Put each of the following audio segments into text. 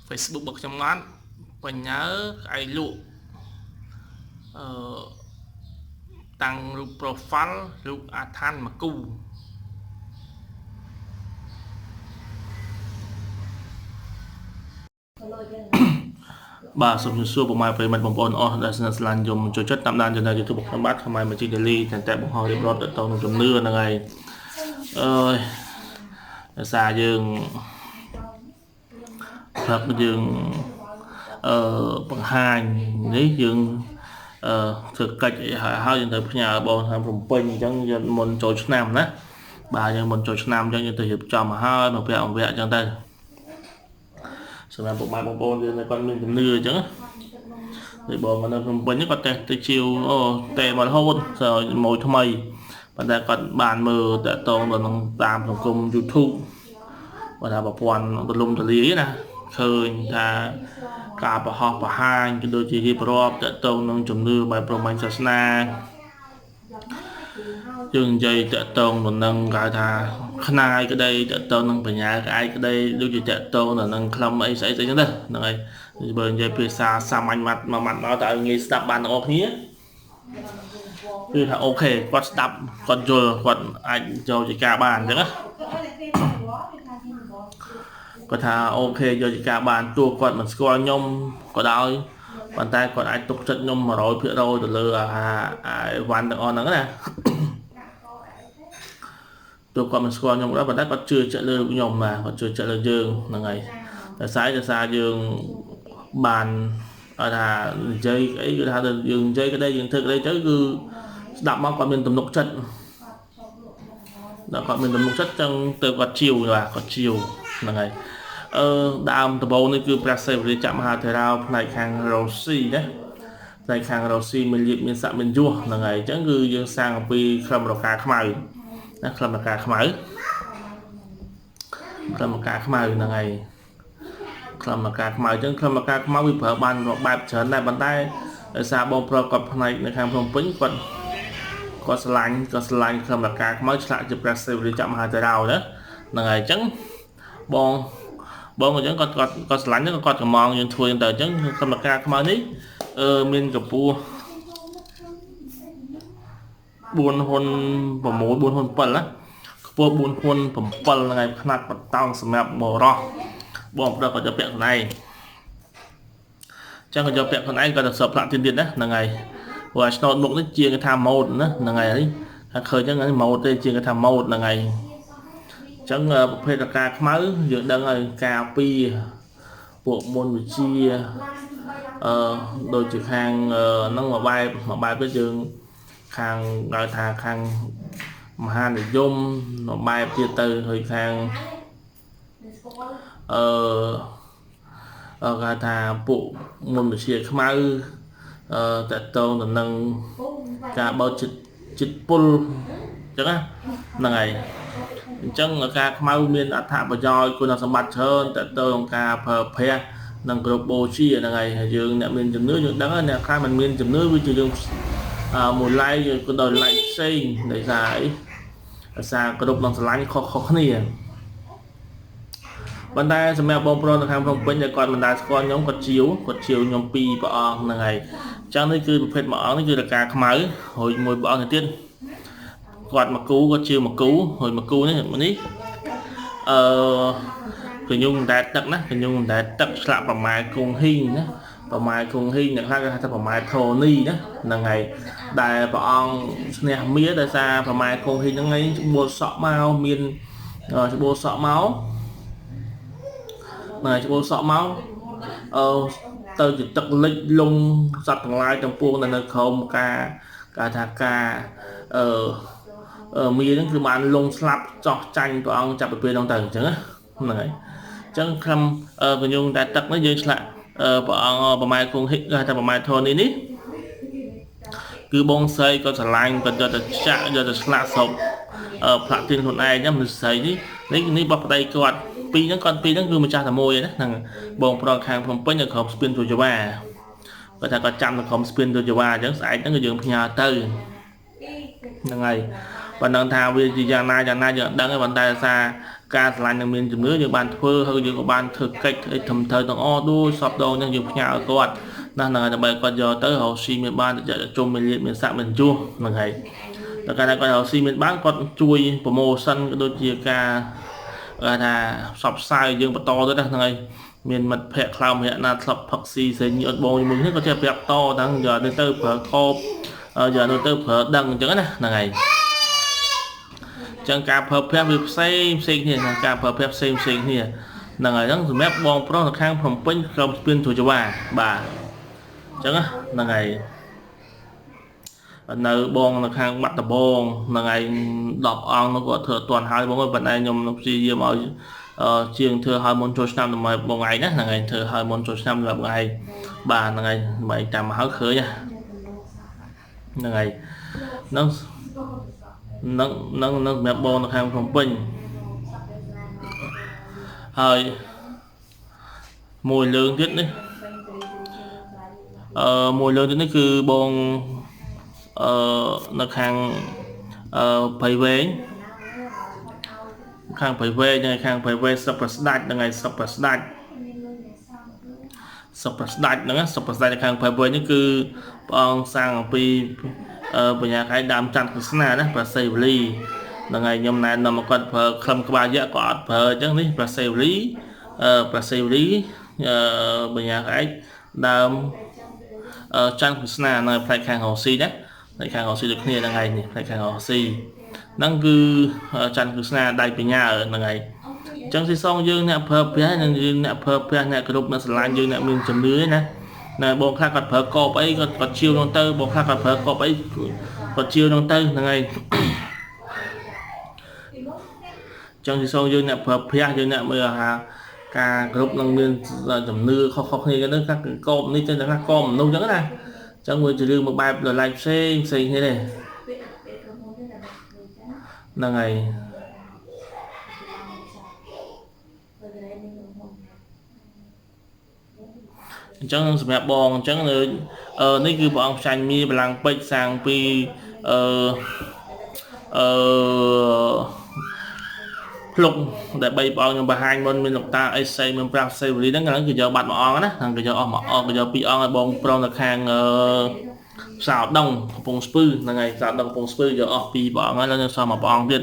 Facebook របស់ខ្ញុំអត់បញ្ញាឯលក់តាំងរូប profile រូបអាឋានមកគូបាទសូមជម្រាបសួរពុកម៉ែប្រិយមិត្តបងប្អូនអស់ដែលស្និទ្ធស្នាលខ្ញុំចូលចិត្តតាមដាន Channel YouTube របស់ខ្ញុំបាទខ្មែរ Magic Daily តែបង្ហោះរៀបរាប់ទៅនឹងជំនឿហ្នឹងហើយដោយសារយើងប្រាប់យើងបង្ហាញនេះយើងធ្វើកិច្ចហើយយើងទៅផ្ញើបងតាមភ្នំពេញអញ្ចឹងយើងមុនចូលឆ្នាំណាបាទយើងមុនចូលឆ្នាំអញ្ចឹងយើងទៅរៀបចំមកហើយមកពាក់អង្គវៈអញ្ចឹងទៅសម្រាប់ពុកម៉ែបងប្អូនយើងគាត់មានជំនឿអញ្ចឹងដូចបងនៅភ្នំពេញគាត់ទៅជាវតែមករហូតម៉ូយថ្មីប៉ុន្តែគាត់បានមើលតកតងទៅនឹងតាមសង្គម YouTube បើថាប្រព័ន្ធទលំទលាយណាឃើញថាការបង្ហោះបង្ហាញក៏ដូចជារៀបរាប់តកតងនឹងជំនឿបែបព្រហ្មញ្ញសាសនាយើងនិយាយតកតងទៅនឹងគេថាខ្នាយក្តីតកតងនឹងបញ្ញាក្អែកក្តីដូចជាតកតងទៅនឹងខ្លឹមអីស្អីស្អីចឹងទៅហ្នឹងហើយបើនិយាយភាសាសាមញ្ញម៉ាត់មួយម៉ាត់មកតែឲ្យងាយស្ដាប់បានទាំងអស់គ្នាគឺថាអូខេគាត់ស្ដាប់គាត់យល់គាត់អាចយកជាការបានអញ្ចឹងណាគាត់ថាអូខេយកជាការបានទោះគាត់មិនស្គាល់ខ្ញុំក៏ដោយប៉ុន្តែគាត់អាចទុកចិត្តខ្ញុំ 100% ទៅលើអាវ៉ាន់ទាំងអស់ហ្នឹងណាទោះគាត់មិនស្គាល់ខ្ញុំក៏ដោយប៉ុន្តែគាត់ជឿជាក់លើខ្ញុំណាគាត់ជឿជាក់លើយើងហ្នឹងហើយតែសារយើងបានថានិយាយអីគឺថាយើងនិយាយក្តីយើងធ្វើក្តីទៅគឺស្ដាប់មកគាត់មានទំនុកចិត្តដល់គាត់មានទំនុកចិត្តចឹងទៅគាត់ជាវបាទគាត់ជាវហ្នឹងហើយដើមដំបូងនេះគឺព្រះសិវរាជមហាធេរោផ្នែកខាងរុស្ស៊ីណាផ្នែកខាងរុស្ស៊ីមានលៀបមានស័ក្តិមានយសហ្នឹងហើយអញ្ចឹងគឺយើងសាងអំពីក្លឹមរកាខ្មៅណាក្លឹមរកាខ្មៅហ្នឹងហើយក្លឹមរកាខ្មៅអញ្ចឹងក្លឹមរកាខ្មៅវាប្រើបានបែបច្រើនដែរប៉ុន្តែដោយសារបងប្រុសគាត់ផ្នែកនៅខាងភ្នំពេញគាត់ឆ្លាញ់ក្លឹមរកាខ្មៅឆ្លាក់ជាព្រះសិវរាជមហាធេរោណាហ្នឹងហើយអញ្ចឹងបងអញ្ចឹងគាត់ឆ្លាញ់ហ្នឹងគាត់កំងយើងធ្វើទៅអញ្ចឹងក្លឹមរកាខ្មៅនេះមានកម្ពស់4ហ៊ុន6 4ហ៊ុន7ណាខ្ពស់4ហ៊ុន7ហ្នឹងហើយຂະຫນាត់បតោងសម្រាប់បរោះបងប្រុសគាត់យកពាក់ខ្លួនឯងចឹងគាត់យកពាក់ខ្លួនឯងគាត់ទៅសបផ្លាក់ទៀតណាហ្នឹងហើយព្រោះអាឆ្នោតមុខនេះជាគេថាម៉ូតណាហ្នឹងហើយថាឃើញចឹងម៉ូតទេជាគេថាម៉ូតហ្នឹងហើយចឹងប្រភេទរកាខ្មៅយើងដឹងហើយការពីពួកមុនវិជាដូចជាខាងហ្នឹងមួយបែបទៅយើងខាងហៅថាខាងមហានិយមមួយបែបទៀតទៅហើយខាងគេថាពួកមុនវិជាខ្មៅតកតងទៅនឹងការបើកចិត្តពុលចឹងណាហ្នឹងហើយអញ្ចឹងការខ្មៅមានអត្ថប្រយោជន៍គុណសម្បត្តិច្រើនតទៅក្នុងការប្រើប្រាស់និងគ្រប់បូជាហ្នឹងហើយយើងអ្នកមានជំនឿយើងដឹងហើយអ្នកខ្លះមិនមានជំនឿវាជាយើងមួយឡែកយើងក៏ដល់ឡែកផ្សេងដោយសារអីដោយសារគ្រប់នឹងស្រឡាញ់ខុសគ្នាប៉ុន្តែសម្រាប់បងប្រុសនៅខាងភ្នំពេញដែលគាត់មិនដែលស្គាល់ខ្ញុំគាត់ជាវខ្ញុំពីរព្រះអង្គហ្នឹងហើយអញ្ចឹងនេះគឺប្រភេទមួយអង្គនេះគឺរកាខ្មៅហើយមួយព្រះអង្គទៀតគាត់មកគូគាត់ជាមកគូហើយមកគូនេះកញ្ញុងតែទឹកណាកញ្ញុងតែទឹកឆ្លាក់ប្រម៉ែគង់ហ៊ីងណាប្រម៉ែគង់ហ៊ីងអ្នកខ្លះគេហៅថាប្រម៉ែធរនីណាហ្នឹងហើយដែលព្រះអង្គឈ្នះមារដោយសារប្រម៉ែគង់ហ៊ីងហ្នឹងឯងច្បួលសក់មកមានច្បួលសក់មកទៅជាទឹកលិចលងសត្វទាំងឡាយទាំងពួងនៅក្រោមការថាការមីហ្នឹងគឺបានលងស្លាប់ចោះចាញ់ព្រះអង្គចាប់ពីពេលហ្នឹងទៅអញ្ចឹងហ្នឹងហើយអញ្ចឹងខំកញ្ញុងតែទឹកនេះយើងឆ្លាក់ព្រះអង្គប្រម៉ែគង់ហ៊ីគេថាប្រម៉ែធរនេះគឺបងស្រីក៏ឆ្លាញ់ក៏យកទៅចាក់យកទៅឆ្លាក់ស្រុកផ្លាក់ទៀនខ្លួនឯងហ្នឹងមនុស្សស្រីនេះបោះប្តីគាត់ពីរហ្នឹងគឺម្ចាស់តែមួយណាហ្នឹងបងប្រុសខាងភ្នំពេញនៅក្រុមស្ពានទុយវ៉ាគាត់ថាគាត់ចាំនៅក្រុមស្ពានទុយវ៉ាអញ្ចឹងស្អែកហ្នឹងគឺយើងផ្ញើទៅហ្នឹងហើយប៉ុណ្ណឹងថាវាជាយ៉ាងណាយើងដឹងហើយប៉ុន្តែថា ការឆ្លាញ់នឹងមានជំនឿយើងបានធ្វើហើយយើងក៏បានធ្វើកិច្ចឲ្យត្រឹមត្រូវទាំងអស់ដូចសពដងហ្នឹងយើងផ្ញើឲ្យគាត់ណាហ្នឹងហើយដើម្បីគាត់យកទៅរកស៊ីមានបានទៅជុំមានលៀបមានស័ក្តិមានជួសហ្នឹងហើយតែកាលណាគាត់រកស៊ីមានបានគាត់ជួយប្រម៉ូសិនក៏ដូចជាការថាផ្សព្វផ្សាយយើងបន្តទៅហ្នឹងហើយមានមិត្តភ័ក្តិខ្លៅម្នាក់ណាធ្លាប់ផឹកស៊ីផ្សេងអត់បងមួយនេះក៏ចេះប្រាប់តហ្នឹងយកទៅប្រើខោបយកទៅប្រើដឹងអញ្ចឹងណាហ្នឹងហើយចឹងការប្រើប្រាស់វាផ្សេងគ្នាណាការប្រើប្រាស់ផ្សេងគ្នាហ្នឹងហើយហ្នឹងសម្រាប់បងប្រុសនៅខាងភ្នំពេញក្រុមស្ពានទ្រចវាបាទអញ្ចឹងហ្នឹងហើយនៅបងនៅខាងបាត់ដំបងហ្នឹងហើយ10អង្គនោះគាត់ធ្វើអត់ទាន់ហើយបងអើយប៉ុន្តែខ្ញុំនឹងព្យាយាមឲ្យជាងធ្វើឲ្យមុនចូលឆ្នាំដើម្បីបងឯងណាហ្នឹងហើយធ្វើឲ្យមុនចូលឆ្នាំសម្រាប់បងឯងបាទហ្នឹងហើយដើម្បីតាមមកហើយឃើញហ្នឹងហើយហ្នឹងសម្រាប់បងនៅខាងភ្នំពេញហើយមួយលើកទៀតនេះមួយលើកទៀតនេះគឺបងនៅខាងបៃវែងខាងបៃវែងហ្នឹងខាងបៃវែងស្រុកប្រស្ដាច់ហ្នឹងហើយស្រុកប្រស្ដាច់ហ្នឹងស្រុកប្រស្ដាច់នៅខាងបៃវែងនេះគឺព្រះអង្គសាងអំពីបញ្ញាខែដើមច័ន្ទក្រស្នាណាប្រសិទ្ធវលីហ្នឹងហើយខ្ញុំណែនាំគាត់ប្រើក្លឹមក្បាលយៈក៏អត់ប្រើអញ្ចឹងនេះប្រសិទ្ធវលីបញ្ញាខែដើមច័ន្ទក្រស្នានៅផ្នែកខាងរស៊ីណាផ្នែកខាងរស៊ីដូចគ្នាហ្នឹងហើយនេះផ្នែកខាងរស៊ីហ្នឹងគឺច័ន្ទក្រស្នាដៃបញ្ញាហ្នឹងហើយអញ្ចឹងស៊ីសងយើងអ្នកប្រើប្រាស់និងយើងអ្នកប្រើប្រាស់អ្នកគ្រប់អ្នកស្រឡាញ់យើងអ្នកមានជំនឿណាបងខ្លះគាត់ប្រើកបអីគាត់ជាវនោះទៅបងខ្លះគាត់ប្រើកបអីគាត់ជាវនោះទៅហ្នឹងហើយចឹងទីសងយើងអ្នកប្រើប្រាស់យើងអ្នកមើលថាការគ្រប់នឹងមានជំនឿខុសគ្នាទៅខ្លះកបនេះទៅខ្លះកបមនុស្សចឹងណាចឹងវាជារឿងមួយបែបលឡៃផ្សេងគ្នាទេហ្នឹងហើយអញ្ចឹងសម្រាប់បងអញ្ចឹងនេះគឺព្រះអង្គផ្សាញ់មីបលាំងពេជ្រសាងពីភ្លុកដែល3ព្រះអង្គខ្ញុំបង្ហាញមុនមានលោកតាអេសីមានប្រាស់សេវលីហ្នឹងគឺយកបាត់មួយអង្គណាហ្នឹងគឺយកអស់មួយអង្គគឺយក2អង្គឲ្យបងប្រុសនៅខាងផ្សារដងកំពង់ស្ពឺហ្នឹងហើយផ្សារដងកំពង់ស្ពឺយកអស់2ព្រះអង្គហើយនៅសល់មួយព្រះអង្គទៀត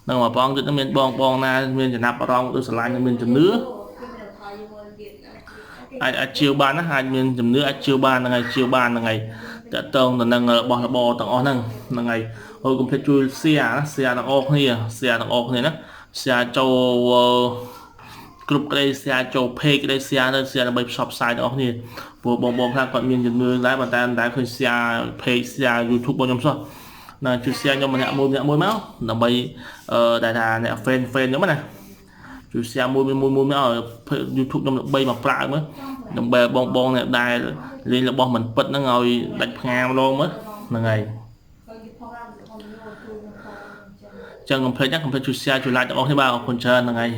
ហ្នឹងមួយព្រះអង្គទៀតមានបងណាមានចំណាប់អារម្មណ៍ដូចស្រឡាញ់មានជំនឿអាចជឿបានណាអាចមានជំនឿអាចជឿបានហ្នឹងហើយជឿបានហ្នឹងហើយតើតងទៅនឹងរបស់របរទាំងអស់ហ្នឹងហើយហើយកុំភ្លេចជួយ share ទាំងអស់គ្នាណាshare ចូលគ្រប់ក្តី share ចូល page ក្តី share ទៅ share ដើម្បីផ្សព្វផ្សាយទាំងអស់គ្នាព្រោះបងខ្លះគាត់មានជំនឿដែរប៉ុន្តែឃើញ share page share YouTube របស់ខ្ញុំសោះណាជួយ share ខ្ញុំម្នាក់មួយមកដើម្បីដែលថាអ្នក fan ខ្ញុំណាជួយ share មួយមក YouTube ខ្ញុំ3មកប្រើមើលដើម្បីបងអ្នកដែលលេងរបស់មិនពិតហ្នឹងឲ្យដាច់ផ្ងាម្ដងមើលហ្នឹងហើយចឹងកុំភ្លេចជួយ share ជួយ like ទាំងអស់គ្នាបាទអរគុណច្រើនហ្នឹងហើយ